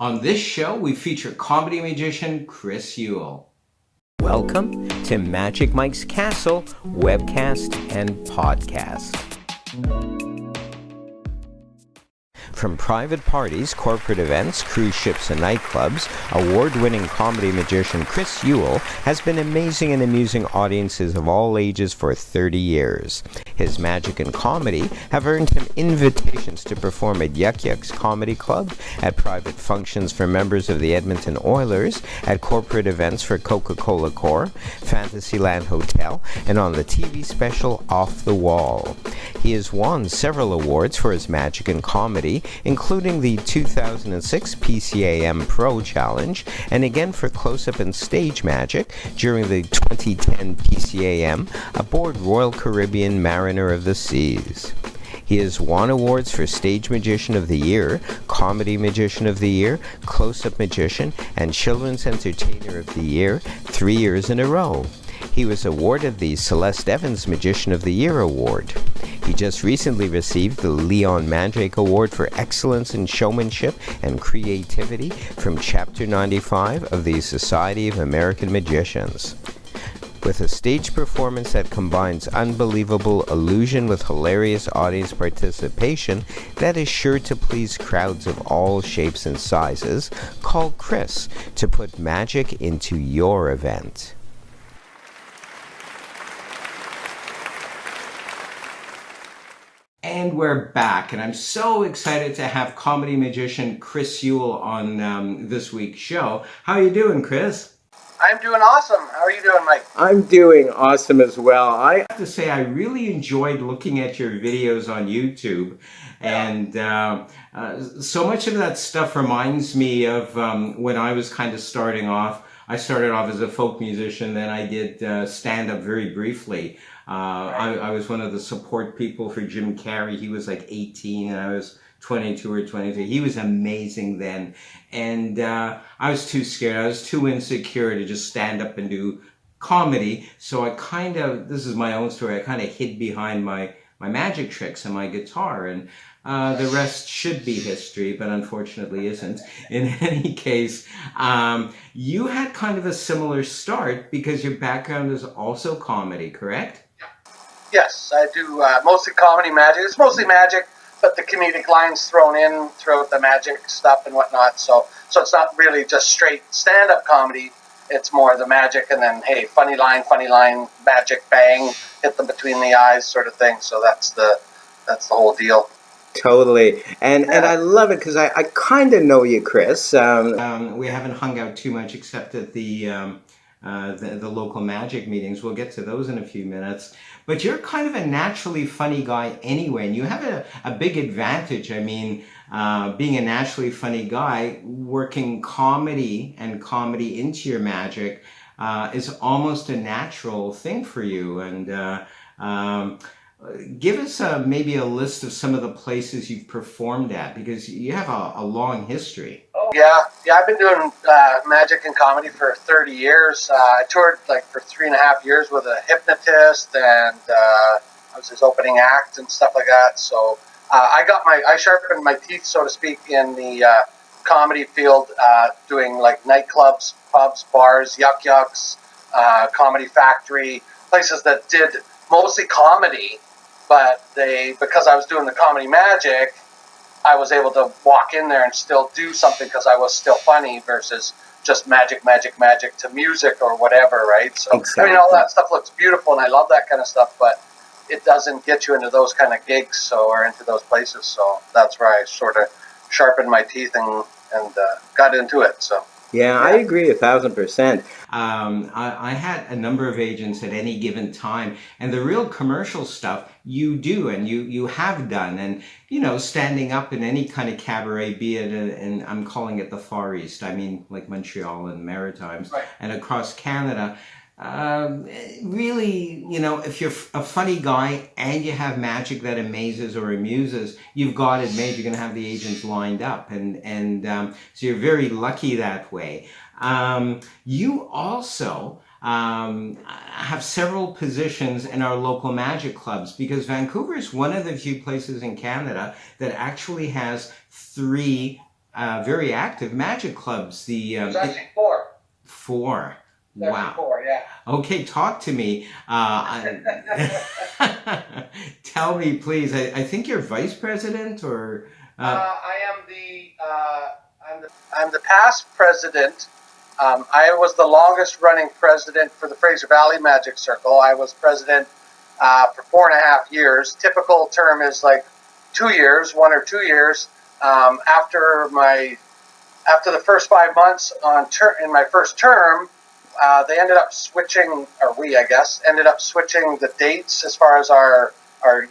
On this show, we feature comedy magician Chris Yuill. Welcome to Magic Mike's Castle webcast and podcast. From private parties, corporate events, cruise ships, and nightclubs, award-winning comedy magician Chris Yuill has been amazing and amusing audiences of all ages for 30 years. His magic and comedy have earned him invitations to perform at Yuck Yuck's Comedy Club, at private functions for members of the Edmonton Oilers, at corporate events for Coca-Cola Corp, Fantasyland Hotel, and on the TV special Off the Wall. He has won several awards for his magic and comedy, including the 2006 PCAM Pro Challenge, and again for close-up and stage magic during the 2010 PCAM aboard Royal Caribbean Mariner of the Seas. He has won awards for Stage Magician of the Year, Comedy Magician of the Year, Close-Up Magician, and Children's Entertainer of the Year 3 years in a row. He was awarded the Celeste Evans Magician of the Year award. He just recently received the Leon Mandrake Award for Excellence in Showmanship and Creativity from Chapter 95 of the Society of American Magicians. With a stage performance that combines unbelievable illusion with hilarious audience participation that is sure to please crowds of all shapes and sizes, call Chris to put magic into your event. And we're back, and I'm so excited to have comedy magician Chris Yuill on this week's show. How are you doing, Chris? I'm doing awesome. How are you doing, Mike? I'm doing awesome as well. I have to say I really enjoyed looking at your videos on YouTube, and so much of that stuff reminds me of when I was kind of starting off. I started off as a folk musician, then I did stand-up very briefly. I was one of the support people for Jim Carrey. He was like 18 and I was 22 or 23. He was amazing then. And I was too scared. I was too insecure to just stand up and do comedy. So I kind of, this is my own story, I kind of hid behind my magic tricks and my guitar. And the rest should be history, but unfortunately isn't. In any case, you had kind of a similar start because your background is also comedy, correct? Yes, I do mostly comedy magic. It's mostly magic, but the comedic lines thrown in throughout the magic stuff and whatnot. So it's not really just straight stand-up comedy. It's more the magic and then, hey, funny line, magic, bang, hit them between the eyes sort of thing. So that's the whole deal. Totally. And I love it because I kind of know you, Chris. We haven't hung out too much except at the local magic meetings. We'll get to those in a few minutes. But you're kind of a naturally funny guy anyway, and you have a big advantage. I mean, being a naturally funny guy, working comedy and comedy into your magic is almost a natural thing for you. And give us maybe a list of some of the places you've performed at, because you have a long history. Yeah, I've been doing magic and comedy for 30 years. I toured like for 3.5 years with a hypnotist, and I was his opening act and stuff like that. So I sharpened my teeth, so to speak, in the comedy field, doing like nightclubs, pubs, bars, Yuck Yucks, Comedy Factory, places that did mostly comedy, but because I was doing the comedy magic, I was able to walk in there and still do something because I was still funny versus just magic to music or whatever, right? So, exactly. I mean, all that stuff looks beautiful and I love that kind of stuff, but it doesn't get you into those kind of gigs or into those places. So that's where I sort of sharpened my teeth and got into it. So. Yeah, I agree 1,000%. I had a number of agents at any given time, and the real commercial stuff you do and you have done, and you know, standing up in any kind of cabaret, be it and I'm calling it the Far East, I mean like Montreal and Maritimes, right, and across Canada. Really, you know, if you're a funny guy and you have magic that amazes or amuses, you've got it made. You're going to have the agents lined up, and so you're very lucky that way. You also have several positions in our local magic clubs, because Vancouver is one of the few places in Canada that actually has 3 very active magic clubs. There's actually four. Four. There's Wow. actually four, yeah. Okay, talk to me. Tell me, please. I think you're vice president, or I'm the past president. I was the longest running president for the Fraser Valley Magic Circle. I was president for 4.5 years. Typical term is like 2 years, 1 or 2 years. After the first 5 months in my first term, they ended up switching, or we, I guess, ended up switching the dates as far as our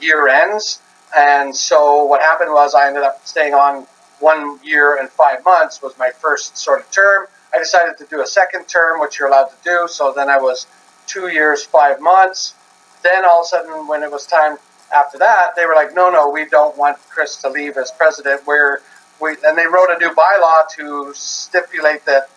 year ends. And so what happened was I ended up staying on 1 year and 5 months was my first sort of term. I decided to do a second term, which you're allowed to do. So then I was 2 years, 5 months. Then all of a sudden, when it was time after that, they were like, no, we don't want Chris to leave as president. And they wrote a new bylaw to stipulate that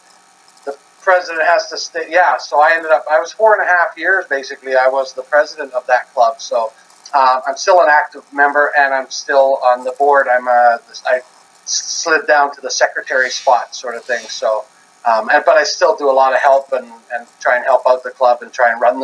the president has to stay. Yeah, so I was 4.5 years, basically. I was the president of that club. So I'm still an active member, and I'm still on the board. I slid down to the secretary spot sort of thing. So, but I still do a lot of help and try and help out the club and try and run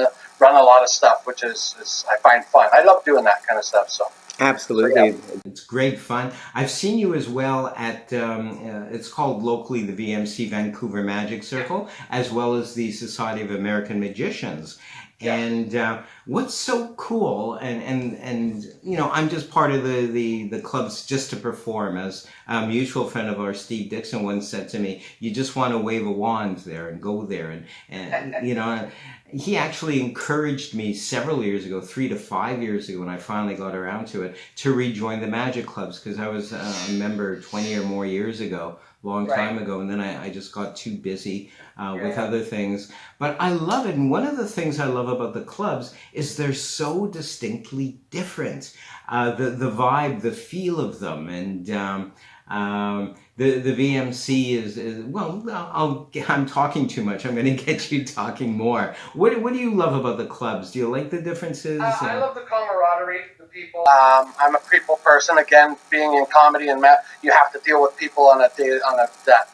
a lot of stuff, which is I find fun. I love doing that kind of stuff. So. Absolutely. So, yeah. It's great fun. I've seen you as well at, it's called locally the VMC Vancouver Magic Circle, as well as the Society of American Magicians. Yeah. And what's so cool, and you know, I'm just part of the clubs just to perform. As a mutual friend of ours, Steve Dixon, once said to me, you just want to wave a wand there and go there. And you know, he actually encouraged me several years ago, 3 to 5 years ago, when I finally got around to it, to rejoin the magic clubs, because I was a member 20 or more years ago. Long time ago, and then I just got too busy with other things. But I love it, and one of the things I love about the clubs is they're so distinctly different. The vibe, the feel of them, and the VMC is well. I'm talking too much. I'm going to get you talking more. What do you love about the clubs? Do you like the differences? I love the camaraderie. People. I'm a people person. Again, being in comedy and you have to deal with people on that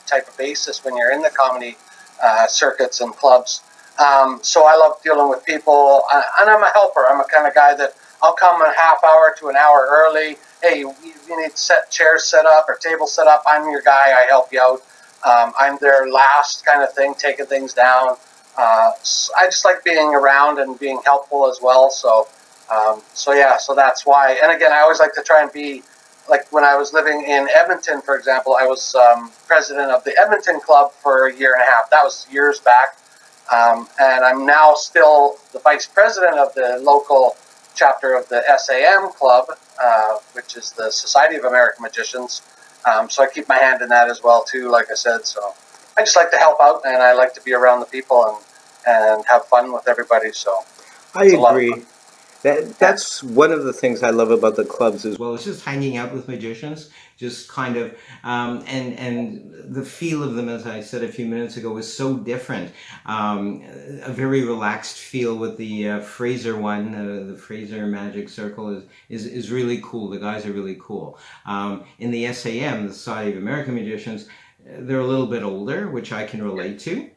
type of basis when you're in the comedy circuits and clubs. So I love dealing with people, and I'm a helper. I'm a kind of guy that I'll come a half hour to an hour early. Hey, you need chairs set up or tables set up. I'm your guy. I help you out. I'm their last kind of thing, taking things down. I just like being around and being helpful as well. So that's why. And again, I always like to try and be, like when I was living in Edmonton, for example, I was president of the Edmonton Club for 1.5 years. That was years back. And I'm now still the vice president of the local chapter of the SAM Club, which is the Society of American Magicians. So I keep my hand in that as well, too, like I said. So I just like to help out, and I like to be around the people and have fun with everybody. So I agree. That's one of the things I love about the clubs as well. It's just hanging out with magicians, just kind of, and the feel of them, as I said a few minutes ago, is so different. A very relaxed feel with the Fraser one, the Fraser Magic Circle is really cool. The guys are really cool. In the SAM, the Society of American Magicians, they're a little bit older, which I can relate to.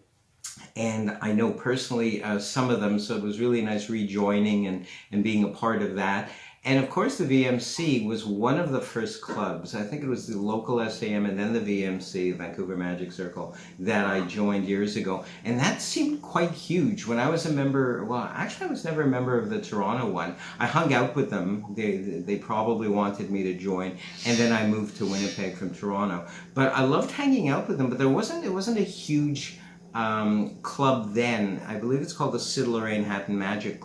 And I know personally some of them, so it was really nice rejoining and being a part of that. And of course the VMC was one of the first clubs, I think it was the local SAM and then the VMC, Vancouver Magic Circle, that I joined years ago. And that seemed quite huge. When I was a member, well, actually I was never a member of the Toronto one. I hung out with them. They probably wanted me to join. And then I moved to Winnipeg from Toronto. But I loved hanging out with them, but it wasn't a huge club then. I believe it's called the Sid Lorraine Hatton Magic,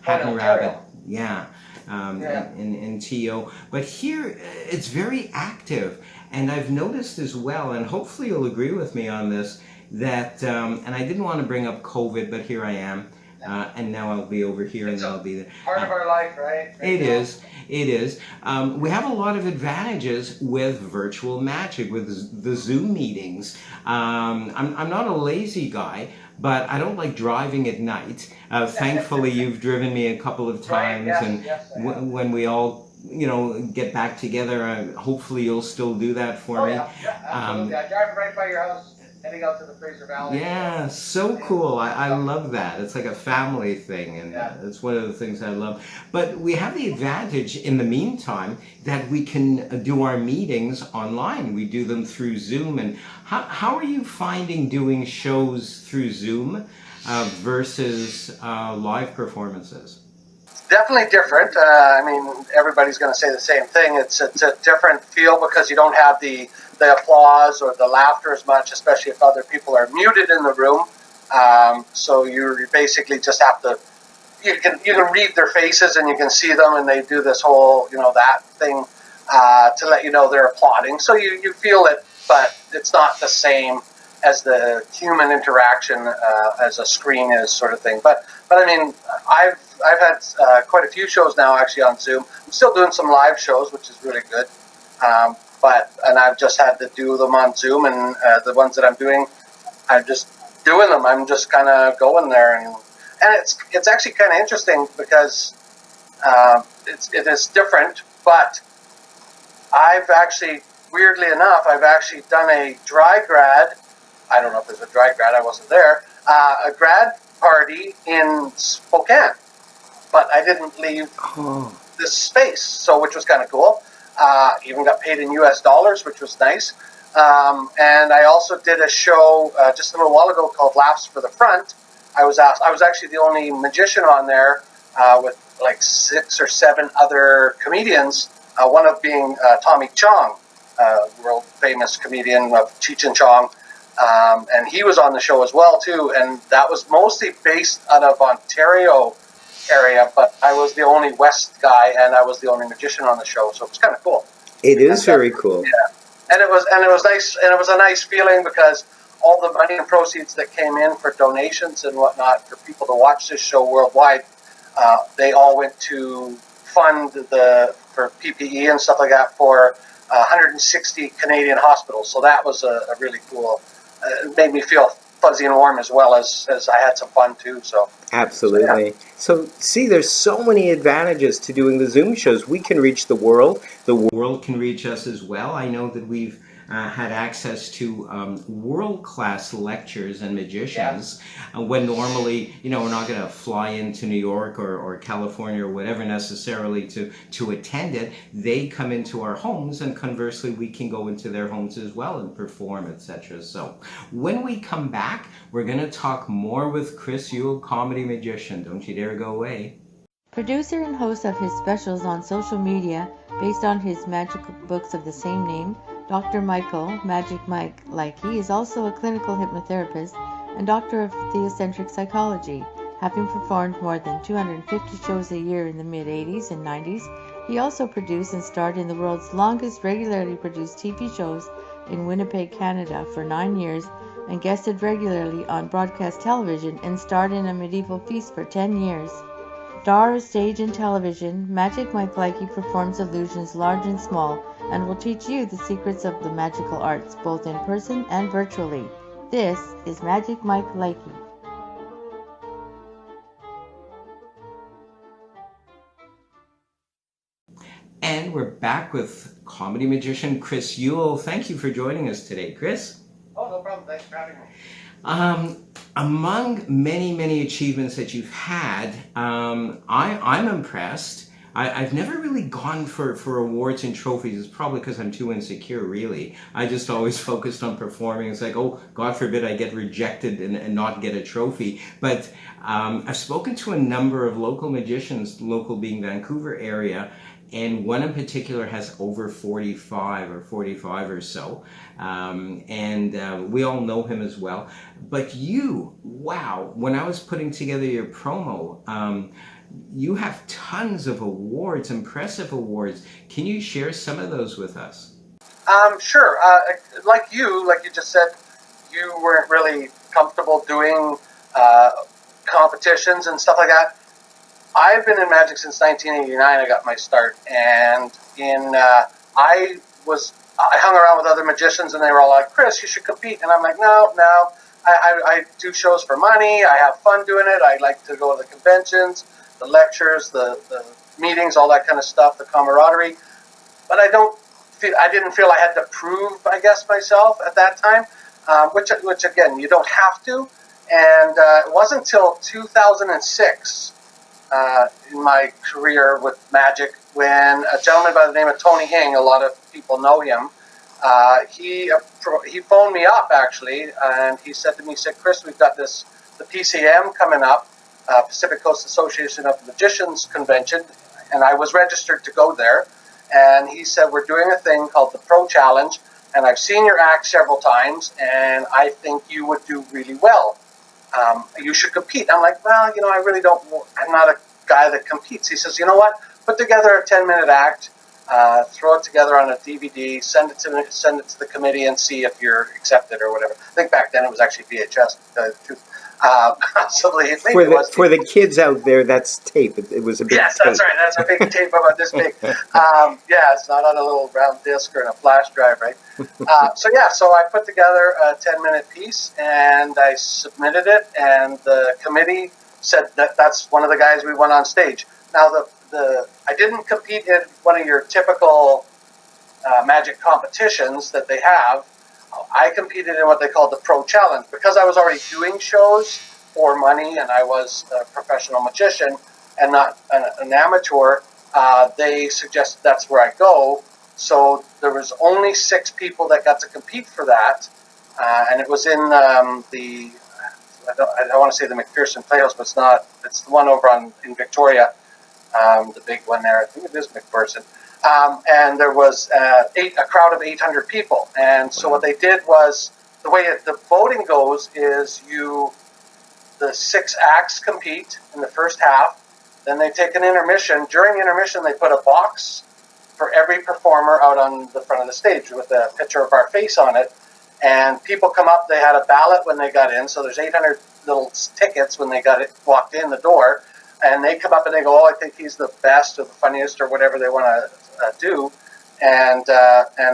Hatton Rabbit. Yeah. In TO. But here it's very active, and I've noticed as well, and hopefully you'll agree with me on this, that, and I didn't want to bring up COVID, but here I am. And now I'll be over here and I'll be there. Part of our life, right? It is. We have a lot of advantages with virtual magic, with the Zoom meetings. I'm not a lazy guy, but I don't like driving at night. Thankfully, you've driven me a couple of times, right, and when we all get back together. Hopefully you'll still do that for me. Yeah, absolutely. I drive right by your house, heading out to the Fraser Valley. Yeah, so cool. I love that. It's like a family thing, and it's one of the things I love. But we have the advantage in the meantime that we can do our meetings online. We do them through Zoom. And how are you finding doing shows through Zoom versus live performances? Definitely different. I mean, everybody's going to say the same thing. It's a different feel because you don't have the applause or the laughter as much, especially if other people are muted in the room. So you basically just have to. You can read their faces and you can see them, and they do this whole that thing to let you know they're applauding. So you feel it, but it's not the same as the human interaction as a screen is, sort of thing. But I mean, I've had quite a few shows now actually on Zoom. I'm still doing some live shows, which is really good. And I've just had to do them on Zoom, and the ones that I'm doing, I'm just doing them. I'm just kind of going there, and it's actually kind of interesting because it is different. But I've actually, weirdly enough, I've actually done a dry grad. I don't know if there's a dry grad. I wasn't there. A grad party in Spokane, but I didn't leave this space, so which was kind of cool. Even got paid in U.S. dollars, which was nice. And I also did a show just a little while ago called Laughs for the Front. I was actually the only magician on there with like 6 or 7 other comedians. One of being Tommy Chong, world famous comedian of Cheech and Chong. And he was on the show as well too, and that was mostly based out of Ontario area, but I was the only West guy and I was the only magician on the show, so it was kind of cool. It is very cool. Yeah, and it was nice, and it was a nice feeling because all the money and proceeds that came in for donations and whatnot for people to watch this show worldwide, they all went to fund for PPE and stuff like that for 160 Canadian hospitals. So that was a really cool. It made me feel fuzzy and warm as well as I had some fun too. So absolutely. So see, there's so many advantages to doing the Zoom shows. We can reach the world. The world can reach us as well. I know that we've had access to world-class lectures and magicians when normally, we're not going to fly into New York or California or whatever necessarily to attend it. They come into our homes, and conversely, we can go into their homes as well and perform, etc. So when we come back, we're going to talk more with Chris Yuill, comedy magician. Don't you dare go away. Producer and host of his specials on social media based on his magical books of the same name, Dr. Michael, Magic Mike Likey, is also a clinical hypnotherapist and doctor of theocentric psychology. Having performed more than 250 shows a year in the mid-80s and 90s, he also produced and starred in the world's longest regularly produced TV shows in Winnipeg, Canada for 9 years, and guested regularly on broadcast television and starred in A Medieval Feast for 10 years. Star of stage and television, Magic Mike Likey performs illusions large and small and will teach you the secrets of the magical arts, both in person and virtually. This is Magic Mike Likey. And we're back with comedy magician Chris Yuill. Thank you for joining us today, Chris. Oh, no problem. Thanks for having me. Among many, many achievements that you've had, I'm impressed. I've never really gone for awards and trophies. It's probably because I'm too insecure, really. I just always focused on performing. It's like, oh, God forbid I get rejected and not get a trophy. But I've spoken to a number of local magicians, local being Vancouver area, and one in particular has over 45 or so. And we all know him as well. But you, wow, when I was putting together your promo, you have tons of awards, impressive awards. Can you share some of those with us? Sure. Like you just said, you weren't really comfortable doing competitions and stuff like that. I've been in magic since 1989. I got my start, and I hung around with other magicians, and they were all like, "Chris, you should compete." And I'm like, "No. I do shows for money. I have fun doing it. I like to go to the conventions, the lectures, the meetings, all that kind of stuff, the camaraderie. But I didn't feel I had to prove, I guess, myself at that time, which again, you don't have to. And it wasn't until 2006 in my career with Magic when a gentleman by the name of Tony Hing, a lot of people know him, he phoned me up actually, and he said to me, he said, Chris, we've got the PCM coming up, Pacific Coast Association of Magicians Convention, and I was registered to go there. And he said, we're doing a thing called the Pro Challenge, and I've seen your act several times, and I think you would do really well. You should compete. I'm like, well, I really don't, I'm not a guy that competes. He says, you know what, put together a 10-minute act, throw it together on a DVD, send it to the committee and see if you're accepted or whatever. I think back then it was actually VHS, to tell you the truth. Possibly. For the kids out there, that's tape. It was a big Yes, tape. that's right. That's a big tape about this big. Yeah, it's not on a little round disc or in a flash drive, right? So I put together a 10-minute piece and I submitted it, and the committee said that's one of the guys we want on stage. Now I didn't compete in one of your typical magic competitions that they have. I competed in what they called the Pro Challenge because I was already doing shows for money and I was a professional magician and not an amateur. They suggested that's where I go. So there was only 6 people that got to compete for that, and it was in I don't want to say the McPherson Playhouse, but it's not. It's the one over in Victoria, the big one there. I think it is McPherson. And there was a crowd of 800 people. And so what they did was, the way the voting goes is the 6 acts compete in the first half. Then they take an intermission. During intermission, they put a box for every performer out on the front of the stage with a picture of our face on it. And people come up. They had a ballot when they got in. So there's 800 little tickets when they walked in the door. And they come up and they go, oh, I think he's the best or the funniest or whatever they want to do. And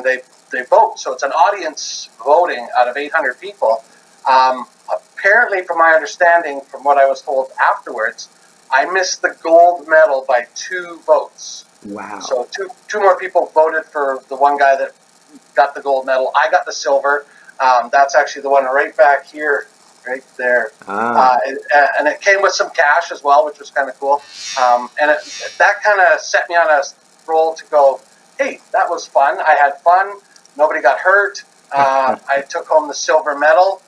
they vote. So it's an audience voting out of 800 people. Apparently, from my understanding, from what I was told afterwards, I missed the gold medal by 2 votes. Wow. So two more people voted for the one guy that got the gold medal. I got the silver. That's actually the one right back here, right there. And it came with some cash as well, which was kind of cool. And that kind of set me on a roll to go, hey, that was fun. I had fun. Nobody got hurt. I took home the silver medal.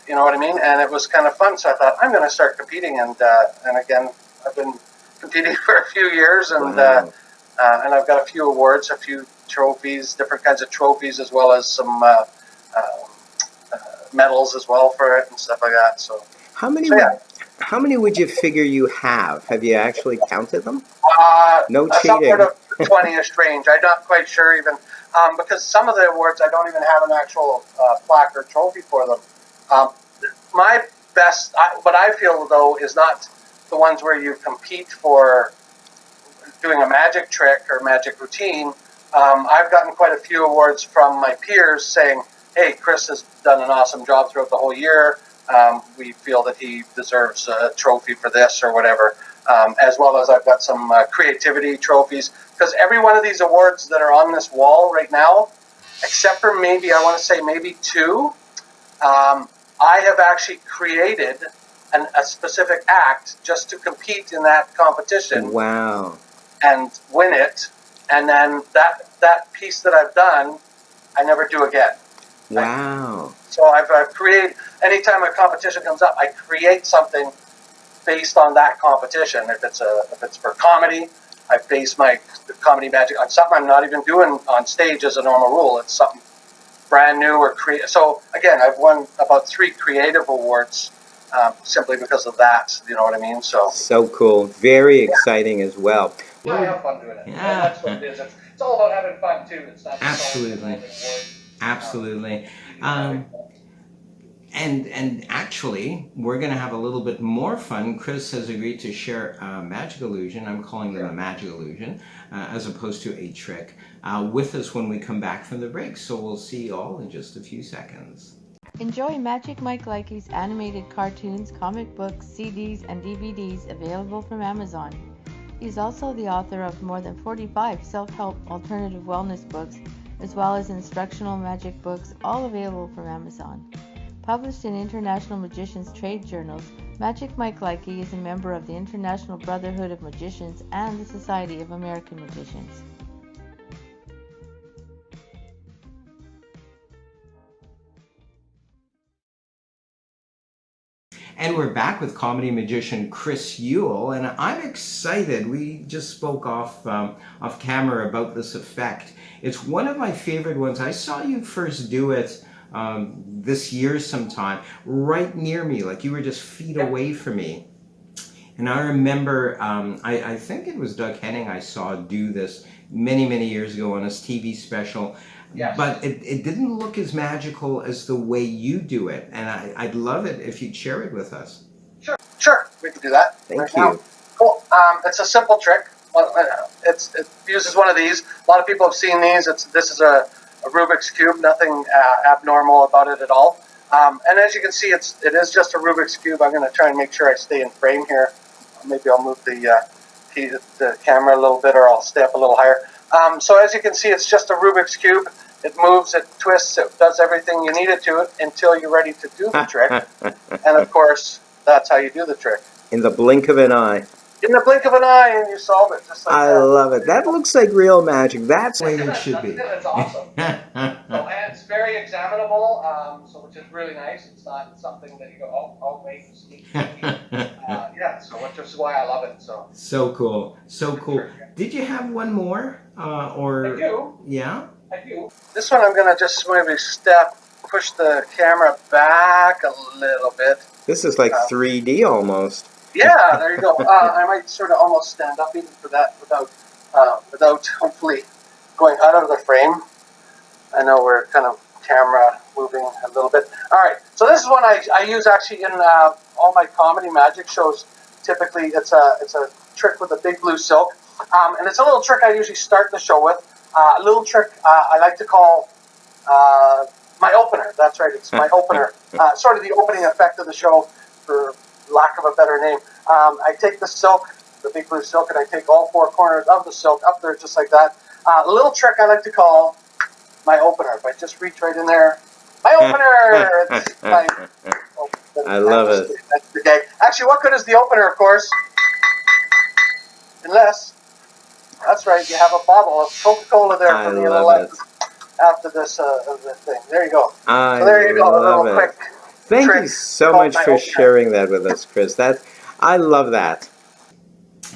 You know what I mean? And it was kind of fun. So I thought, I'm going to start competing. And again, I've been competing for a few years, and I've got a few awards, a few trophies, different kinds of trophies, as well as some medals as well for it and stuff like that. So how many would you figure you have? Have you actually counted them? No cheating. Somewhat of the 20-ish range. I'm not quite sure even, because some of the awards I don't even have an actual plaque or trophy for them. My best, what I feel though, is not the ones where you compete for doing a magic trick or magic routine. I've gotten quite a few awards from my peers saying, hey, Chris has done an awesome job throughout the whole year. We feel that he deserves a trophy for this or whatever, as well as I've got some creativity trophies, because every one of these awards that are on this wall right now, except for maybe, I want to say maybe 2, I have actually created a specific act just to compete in that competition. Wow. And win it, and then that piece that I've done, I never do again. Wow. So I've created, anytime a competition comes up, I create something based on that competition. If it's for comedy, I base my comedy magic on something I'm not even doing on stage as a normal rule. It's something brand new or creative. So again, I've won about 3 creative awards simply because of that. You know what I mean? So cool. Very exciting as well. Yeah, I have fun doing it. Yeah. And that's what it is. It's all about having fun too. It's not just Absolutely. And actually, we're going to have a little bit more fun. Chris has agreed to share a magic illusion. I'm calling them a magic illusion, as opposed to a trick, with us when we come back from the break. So we'll see you all in just a few seconds. Enjoy Magic Mike Likey's animated cartoons, comic books, CDs, and DVDs available from Amazon. He is also the author of more than 45 self-help alternative wellness books, as well as instructional magic books, all available from Amazon. Published in international magicians' trade journals, Magic Mike Likey is a member of the International Brotherhood of Magicians and the Society of American Magicians. And we're back with comedy magician Chris Yuill, and I'm excited. We just spoke off camera about this effect. It's one of my favorite ones. I saw you first do it this year sometime, right near me, like you were just feet away from me. And I remember, I think it was Doug Henning I saw do this many, many years ago on his TV special. Yes. But it didn't look as magical as the way you do it. And I'd love it if you'd share it with us. Sure, we can do that. Thank you. Cool. It's a simple trick. It uses one of these. A lot of people have seen these. This is a Rubik's Cube, nothing abnormal about it at all. And as you can see, it is just a Rubik's Cube. I'm going to try and make sure I stay in frame here. Maybe I'll move the camera a little bit, or I'll stay up a little higher. So as you can see, it's just a Rubik's Cube. It moves, it twists, it does everything you need it to until you're ready to do the trick. And of course, that's how you do the trick. In the blink of an eye. In the blink of an eye, and you solve it just like that. I love it. That looks like real magic. That's the way it should be. It's awesome. And it's very examinable, which is really nice. It's not something that you go, oh wait, sneak. Yeah, which is why I love it. So cool. So cool. Sure, yeah. Did you have one more? Or I do. Yeah? I do. This one I'm going to just maybe push the camera back a little bit. This is like 3D almost. Yeah, there you go. I might sort of almost stand up even for that without hopefully going out of the frame. I know we're kind of camera moving a little bit. All right, so this is one I use actually in all my comedy magic shows. Typically, it's a trick with a big blue silk, and it's a little trick I usually start the show with. A little trick I like to call my opener. That's right, it's my opener. Sort of the opening effect of the show, for lack of a better name. I take the silk, the big blue silk, and I take all four corners of the silk up there just like that. A little trick I like to call my opener. If I just reach right in there, my opener! I love it. That's the gag. Actually, what good is the opener, of course? Unless, that's right, you have a bottle of Coca-Cola there for me after this thing. There you go. So there you go, a little quick. Thank you so much for sharing that with us, Chris. I love that.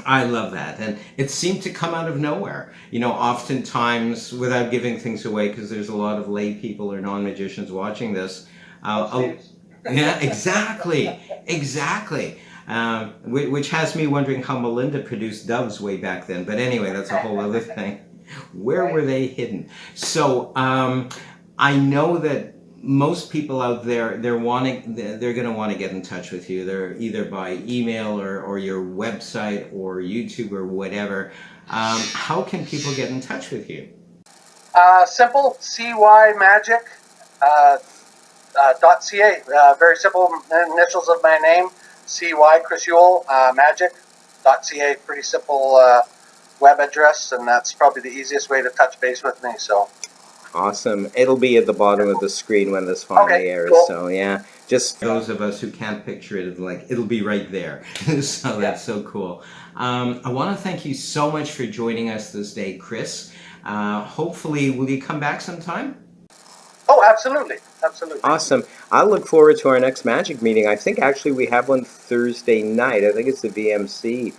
I love that. And it seemed to come out of nowhere. You know, oftentimes, without giving things away, because there's a lot of lay people or non-magicians watching this. Yeah, exactly. Exactly. Which has me wondering how Melinda produced doves way back then. But anyway, that's a whole other thing. Where were they hidden? So I know that most people out there, they're going to want to get in touch with you. They're either by email or your website or YouTube or whatever. How can people get in touch with you? Simple, cymagic.ca. Very simple initials of my name, CY, Chris Yuill, magic.ca. Pretty simple web address, and that's probably the easiest way to touch base with me. So. Awesome. It'll be at the bottom of the screen when this finally airs. Cool. So yeah, just those of us who can't picture it, it'll be right there. So that's so cool. I want to thank you so much for joining us this day, Chris. Hopefully, will you come back sometime? Oh, absolutely. Absolutely. Awesome. I look forward to our next magic meeting. I think actually we have one Thursday night. I think it's the VMC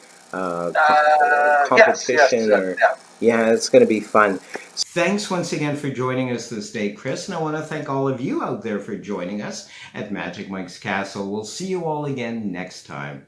competition. Yeah, it's going to be fun. Thanks once again for joining us this day, Chris, and I want to thank all of you out there for joining us at Magic Mike's Castle. We'll see you all again next time.